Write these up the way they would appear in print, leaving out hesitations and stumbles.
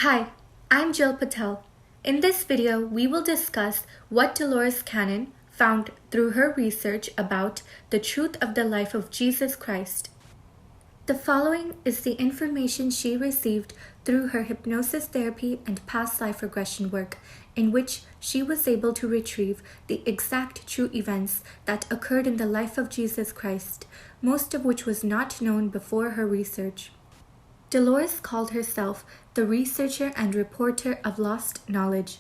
Hi, I'm Jill Patel. In this video, we will discuss what Dolores Cannon found through her research about the truth of the life of Jesus Christ. The following is the information she received through her hypnosis therapy and past life regression work, in which she was able to retrieve the exact true events that occurred in the life of Jesus Christ, most of which was not known before her research. Dolores called herself the researcher and reporter of lost knowledge.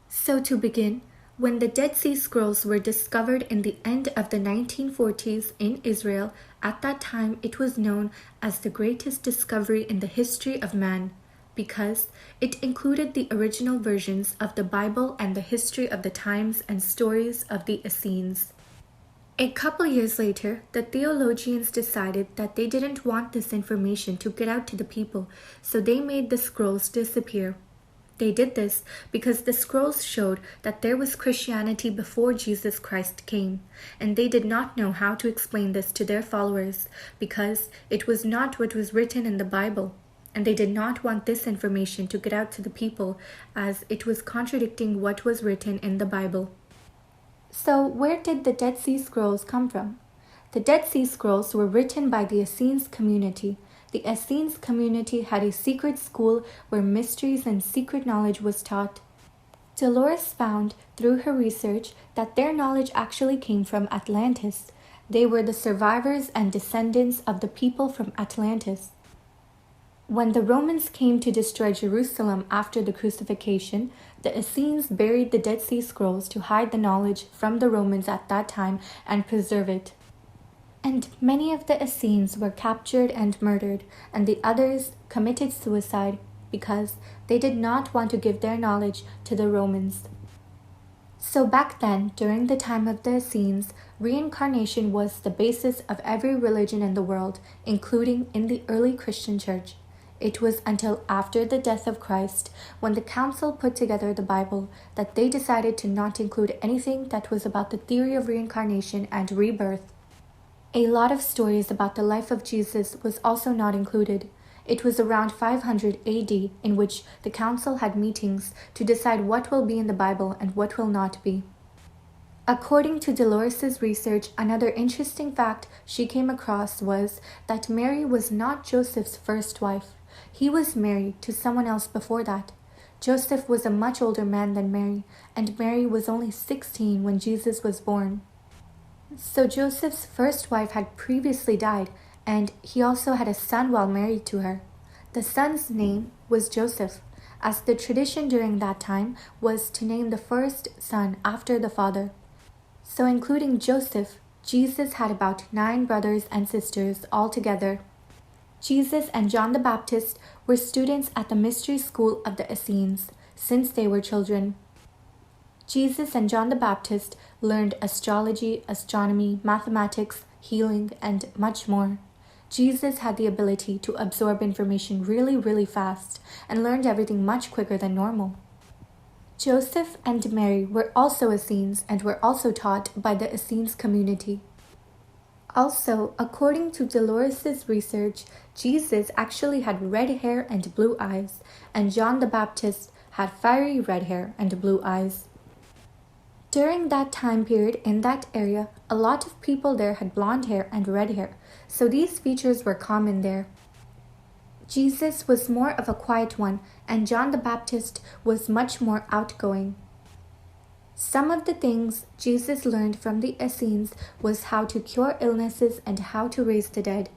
So to begin, when the Dead Sea Scrolls were discovered in the end of the 1940s in Israel, at that time it was known as the greatest discovery in the history of man, because it included the original versions of the Bible and the history of the times and stories of the Essenes. A couple years later, the theologians decided that they didn't want this information to get out to the people, so they made the scrolls disappear. They did this because the scrolls showed that there was Christianity before Jesus Christ came, and they did not know how to explain this to their followers because it was not what was written in the Bible, and they did not want this information to get out to the people as it was contradicting what was written in the Bible. So where did the Dead Sea Scrolls come from? The Dead Sea Scrolls were written by the Essenes community. The Essenes community had a secret school where mysteries and secret knowledge was taught. Dolores found through her research that their knowledge actually came from Atlantis. They were the survivors and descendants of the people from Atlantis. When the Romans came to destroy Jerusalem after the crucifixion, the Essenes buried the Dead Sea Scrolls to hide the knowledge from the Romans at that time and preserve it. And many of the Essenes were captured and murdered, and the others committed suicide because they did not want to give their knowledge to the Romans. So back then, during the time of the Essenes, reincarnation was the basis of every religion in the world, including in the early Christian church. It was until after the death of Christ, when the council put together the Bible, that they decided to not include anything that was about the theory of reincarnation and rebirth. A lot of stories about the life of Jesus was also not included. It was around 500 AD in which the council had meetings to decide what will be in the Bible and what will not be. According to Dolores's research, another interesting fact she came across was that Mary was not Joseph's first wife. He was married to someone else before that. Joseph was a much older man than Mary, and Mary was only 16 when Jesus was born. So Joseph's first wife had previously died, and he also had a son while married to her. The son's name was Joseph, as the tradition during that time was to name the first son after the father. So including Joseph, Jesus had about 9 brothers and sisters altogether. Jesus and John the Baptist were students at the mystery school of the Essenes since they were children. Jesus and John the Baptist learned astrology, astronomy, mathematics, healing, and much more. Jesus had the ability to absorb information really fast and learned everything much quicker than normal. Joseph and Mary were also Essenes and were also taught by the Essenes community. Also, according to Dolores's research, Jesus actually had red hair and blue eyes, and John the Baptist had fiery red hair and blue eyes. During that time period in that area, a lot of people there had blonde hair and red hair, so these features were common there. Jesus was more of a quiet one, and John the Baptist was much more outgoing. Some of the things Jesus learned from the Essenes was how to cure illnesses and how to raise the dead.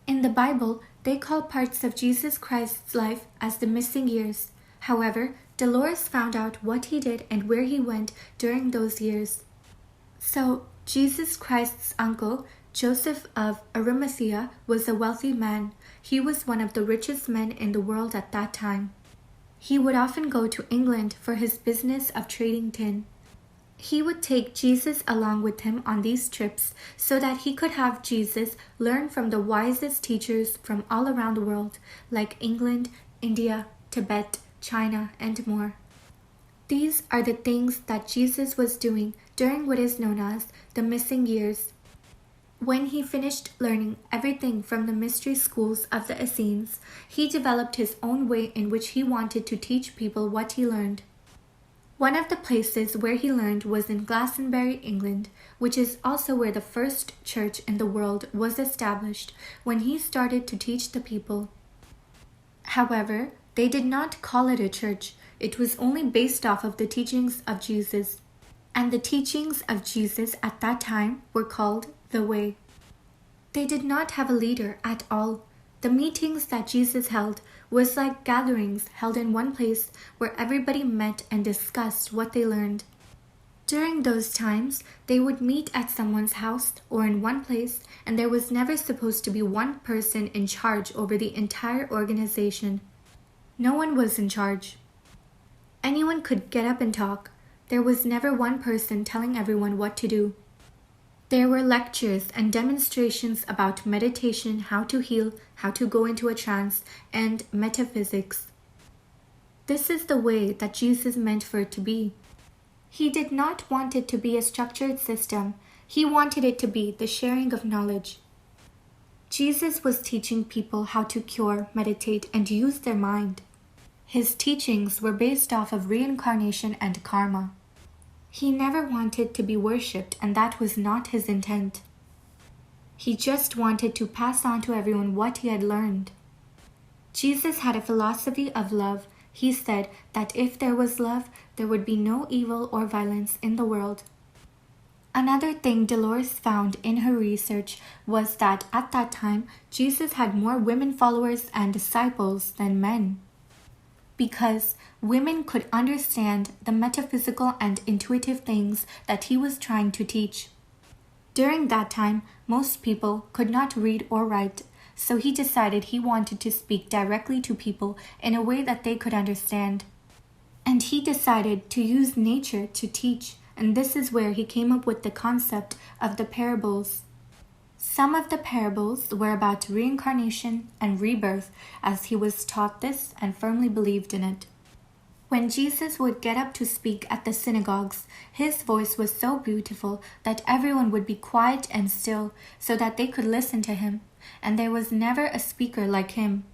In the Bible, they call parts of Jesus Christ's life as the missing years. However, Dolores found out what he did and where he went during those years. So, Jesus Christ's uncle, Joseph of Arimathea, was a wealthy man. He was one of the richest men in the world at that time. He would often go to England for his business of trading tin. He would take Jesus along with him on these trips so that he could have Jesus learn from the wisest teachers from all around the world, like England, India, Tibet, China, and more. These are the things that Jesus was doing during what is known as the missing years. When he finished learning everything from the mystery schools of the Essenes, he developed his own way in which he wanted to teach people what he learned. One of the places where he learned was in Glastonbury, England, which is also where the first church in the world was established when he started to teach the people. However, they did not call it a church. It was only based off of the teachings of Jesus. And the teachings of Jesus at that time were called the Way. They did not have a leader at all. The meetings that Jesus held was like gatherings held in one place where everybody met and discussed what they learned. During those times, they would meet at someone's house or in one place, and there was never supposed to be one person in charge over the entire organization. No one was in charge. Anyone could get up and talk. There was never one person telling everyone what to do. There were lectures and demonstrations about meditation, how to heal, how to go into a trance, and metaphysics. This is the way that Jesus meant for it to be. He did not want it to be a structured system. He wanted it to be the sharing of knowledge. Jesus was teaching people how to cure, meditate, and use their mind. His teachings were based off of reincarnation and karma. He never wanted to be worshipped, and that was not his intent. He just wanted to pass on to everyone what he had learned. Jesus had a philosophy of love. He said that if there was love, there would be no evil or violence in the world. Another thing Dolores found in her research was that at that time, Jesus had more women followers and disciples than men, because women could understand the metaphysical and intuitive things that he was trying to teach. During that time, most people could not read or write, so he decided he wanted to speak directly to people in a way that they could understand. And he decided to use nature to teach, and this is where he came up with the concept of the parables. Some of the parables were about reincarnation and rebirth, as he was taught this and firmly believed in it. When Jesus would get up to speak at the synagogues, his voice was so beautiful that everyone would be quiet and still so that they could listen to him, and there was never a speaker like him.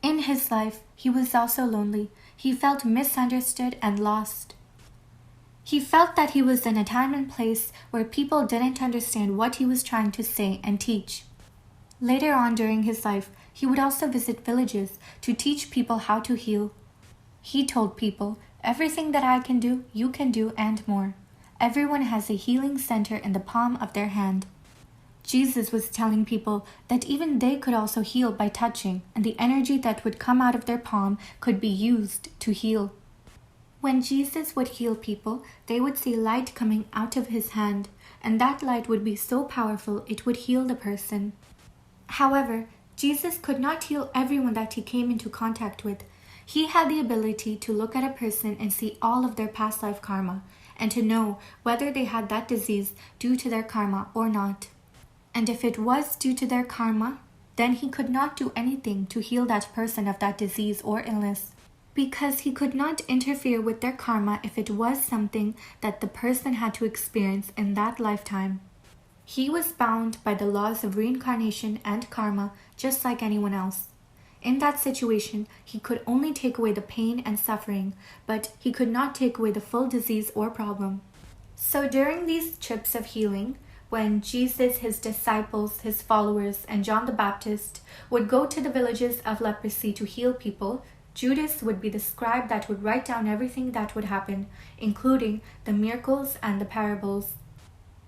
In his life, he was also lonely. He felt misunderstood and lost. He felt that he was in a time and place where people didn't understand what he was trying to say and teach. Later on during his life, he would also visit villages to teach people how to heal. He told people, "Everything that I can do, you can do and more. Everyone has a healing center in the palm of their hand." Jesus was telling people that even they could also heal by touching, and the energy that would come out of their palm could be used to heal. When Jesus would heal people, they would see light coming out of his hand, and that light would be so powerful it would heal the person. However, Jesus could not heal everyone that he came into contact with. He had the ability to look at a person and see all of their past life karma, and to know whether they had that disease due to their karma or not. And if it was due to their karma, then he could not do anything to heal that person of that disease or illness, because he could not interfere with their karma if it was something that the person had to experience in that lifetime. He was bound by the laws of reincarnation and karma just like anyone else. In that situation, he could only take away the pain and suffering, but he could not take away the full disease or problem. So during these trips of healing, when Jesus, his disciples, his followers, and John the Baptist would go to the villages of leprosy to heal people, Judas would be the scribe that would write down everything that would happen, including the miracles and the parables.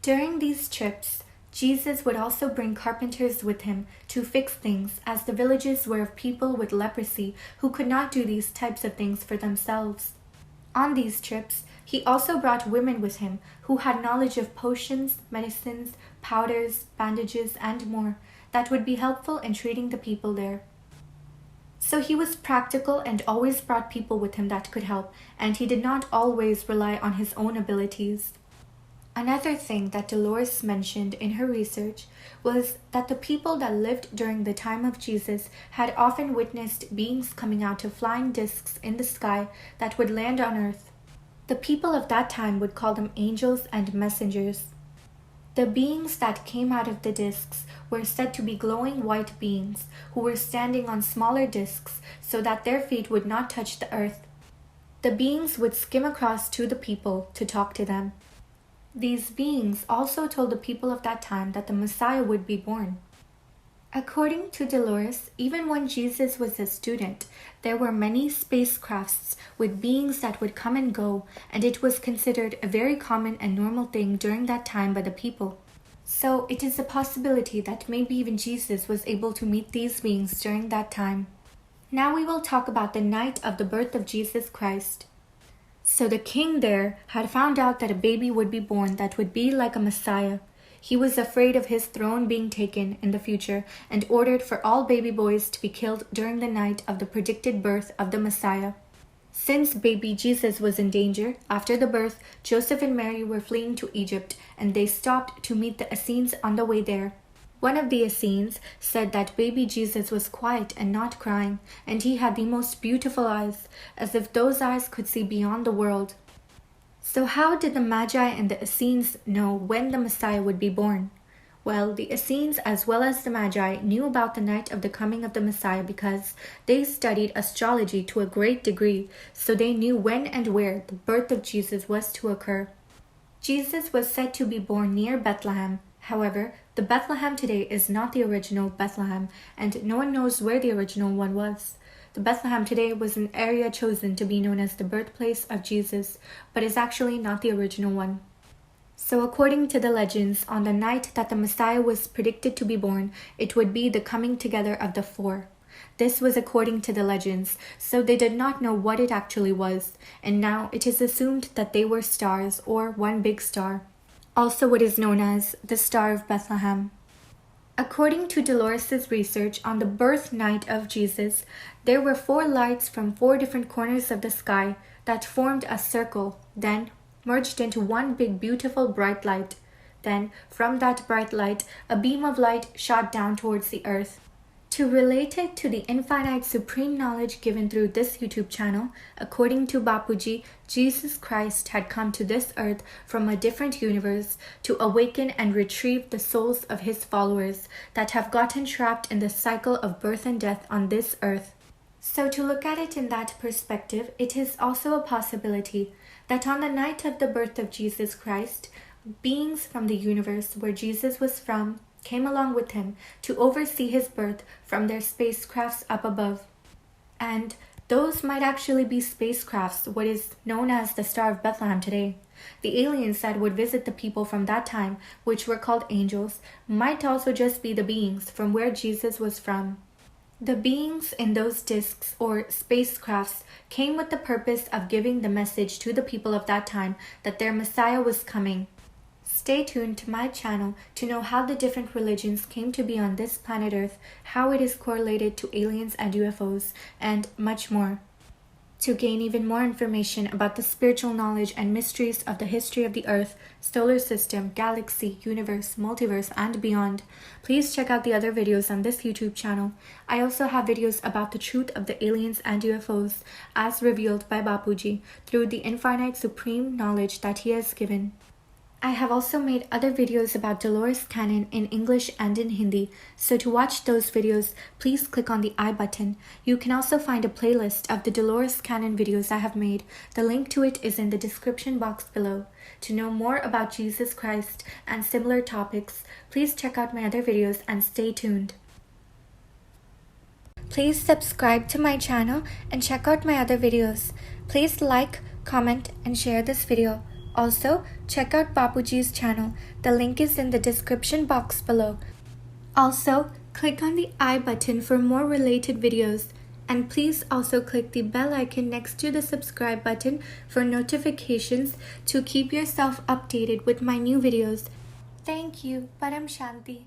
During these trips, Jesus would also bring carpenters with him to fix things, as the villages were of people with leprosy who could not do these types of things for themselves. On these trips, he also brought women with him who had knowledge of potions, medicines, powders, bandages, and more that would be helpful in treating the people there. So he was practical and always brought people with him that could help, and he did not always rely on his own abilities. Another thing that Dolores mentioned in her research was that the people that lived during the time of Jesus had often witnessed beings coming out of flying discs in the sky that would land on earth. The people of that time would call them angels and messengers. The beings that came out of the discs were said to be glowing white beings who were standing on smaller discs so that their feet would not touch the earth. The beings would skim across to the people to talk to them. These beings also told the people of that time that the Messiah would be born. According to Dolores, even when Jesus was a student, there were many spacecrafts with beings that would come and go, and it was considered a very common and normal thing during that time by the people. So it is a possibility that maybe even Jesus was able to meet these beings during that time. Now we will talk about the night of the birth of Jesus Christ. So the king there had found out that a baby would be born that would be like a Messiah. He was afraid of his throne being taken in the future and ordered for all baby boys to be killed during the night of the predicted birth of the Messiah. Since baby Jesus was in danger, after the birth, Joseph and Mary were fleeing to Egypt, and they stopped to meet the Essenes on the way there. One of the Essenes said that baby Jesus was quiet and not crying, and he had the most beautiful eyes, as if those eyes could see beyond the world. So how did the Magi and the Essenes know when the Messiah would be born? Well, the Essenes as well as the Magi knew about the night of the coming of the Messiah because they studied astrology to a great degree, so they knew when and where the birth of Jesus was to occur. Jesus was said to be born near Bethlehem. However, the Bethlehem today is not the original Bethlehem, and no one knows where the original one was. The Bethlehem today was an area chosen to be known as the birthplace of Jesus, but is actually not the original one. So according to the legends, on the night that the Messiah was predicted to be born, it would be the coming together of the four. This was according to the legends, so they did not know what it actually was, and now it is assumed that they were stars or one big star. Also what is known as the Star of Bethlehem. According to Dolores' research on the birth night of Jesus, there were 4 lights from 4 different corners of the sky that formed a circle, then merged into one big beautiful bright light. Then, from that bright light, a beam of light shot down towards the earth. To relate it to the infinite supreme knowledge given through this YouTube channel, according to Bapuji, Jesus Christ had come to this earth from a different universe to awaken and retrieve the souls of his followers that have gotten trapped in the cycle of birth and death on this earth. So to look at it in that perspective, it is also a possibility that on the night of the birth of Jesus Christ, beings from the universe where Jesus was from came along with him to oversee his birth from their spacecrafts up above. And those might actually be spacecrafts, what is known as the Star of Bethlehem today. The aliens that would visit the people from that time, which were called angels, might also just be the beings from where Jesus was from. The beings in those discs or spacecrafts came with the purpose of giving the message to the people of that time that their Messiah was coming. Stay tuned to my channel to know how the different religions came to be on this planet Earth, how it is correlated to aliens and UFOs, and much more. To gain even more information about the spiritual knowledge and mysteries of the history of the Earth, solar system, galaxy, universe, multiverse, and beyond, please check out the other videos on this YouTube channel. I also have videos about the truth of the aliens and UFOs, as revealed by Bapuji, through the infinite supreme knowledge that he has given. I have also made other videos about Dolores Cannon in English and in Hindi, so to watch those videos, please click on the I button. You can also find a playlist of the Dolores Cannon videos I have made. The link to it is in the description box below. To know more about Jesus Christ and similar topics, please check out my other videos and stay tuned. Please subscribe to my channel and check out my other videos. Please like, comment, and share this video. Also, check out Bapuji's channel. The link is in the description box below. Also, click on the I button for more related videos. And please also click the bell icon next to the subscribe button for notifications to keep yourself updated with my new videos. Thank you. Param Shanti.